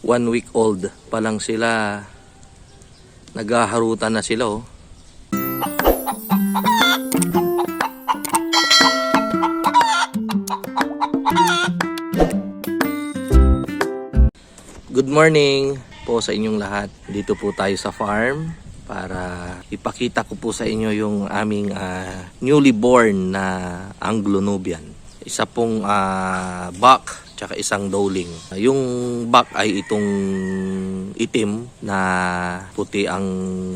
1 week old pa lang sila. Naghaharutan na sila oh. Good morning po sa inyong lahat. Dito po tayo sa farm para ipakita ko po sa inyo yung aming newly born na Anglo-Nubian. Isa pong buck tsaka isang dowling. Yung buck ay itong itim na puti ang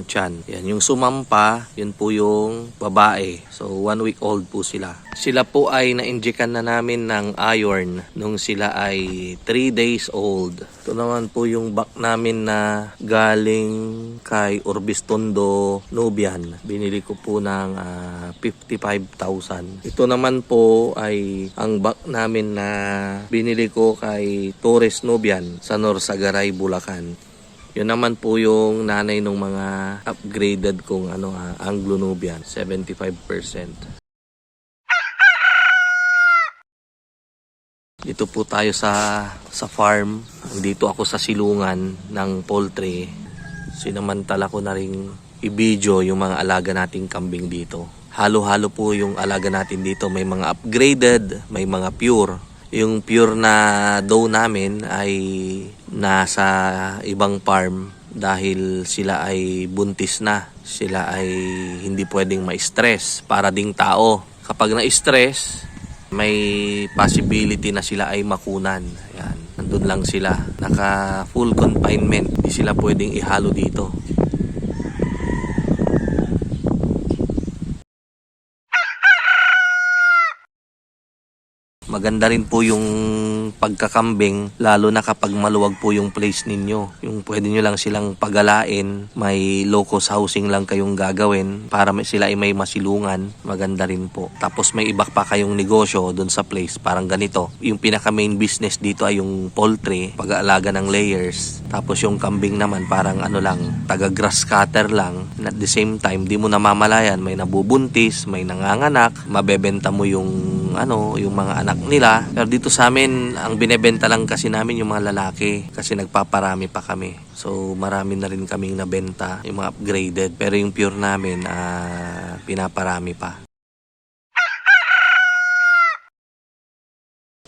tiyan. Yan, yung sumampa, yun po yung babae. So 1 week old po sila. Sila po ay na-injekan na namin ng iron nung sila ay 3 days old. Ito naman po yung buck namin na galing kay Orbistondo Nubian. Binili ko po ng 55,000. Ito naman po ay ang buck namin na binili ko kay Torres Nubian sa Norsagaray, Bulacan. Yun naman po yung nanay ng mga upgraded kong Anglo-Nubian, 75%. Dito po tayo sa farm. Dito ako sa silungan ng poultry. Sinamantala ko na rin i-video yung mga alaga nating kambing dito. Halo-halo po yung alaga natin dito. May mga upgraded, may mga pure. Yung pure na doe namin ay nasa ibang farm dahil sila ay buntis na. Sila ay hindi pwedeng ma-stress para ding tao. Kapag na-stress, may possibility na sila ay makunan. Ayan, nandun lang sila. Naka full confinement. Hindi sila pwedeng ihalo dito. Maganda rin po yung pagkakambing, lalo na kapag maluwag po yung place ninyo. Yung pwede nyo lang silang pagalain, may low-cost housing lang kayong gagawin para sila ay may masilungan. Maganda rin po. Tapos may iba pa kayong negosyo doon sa place, parang ganito. Yung pinaka main business dito ay yung poultry, pag-aalaga ng layers. Tapos yung kambing naman parang taga grass cutter lang. And at the same time, di mo namamalayan, may nabubuntis, may nanganganak, mabebenta mo yung mga anak nila. Pero dito sa amin, ang binebenta lang kasi namin yung mga lalaki kasi nagpaparami pa kami. So marami na rin kaming nabenta, yung mga upgraded. Pero yung pure namin, pinaparami pa.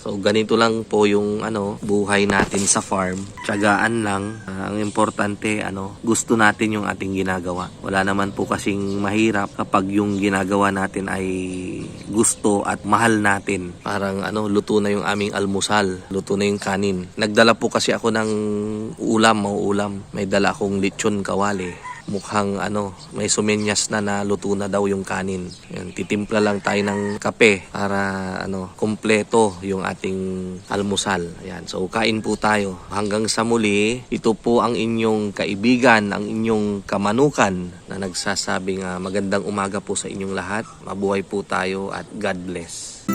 So ganito lang po yung buhay natin sa farm. Tiyagaan lang. Ang importante gusto natin yung ating ginagawa. Wala naman po kasing mahirap kapag yung ginagawa natin ay gusto at mahal natin. Parang luto na yung aming almusal, luto na yung kanin. Nagdala po kasi ako ng ulam. May dala akong lechon kawali. Mukhang may sumenyas na luto na daw yung kanin. Yan, titimpla lang tayo ng kape para kompleto yung ating almusal. Ayan, so kain po tayo. Hanggang sa muli, ito po ang inyong kaibigan, ang inyong kamanukan na nagsasabing magandang umaga po sa inyong lahat. Mabuhay po tayo at God bless.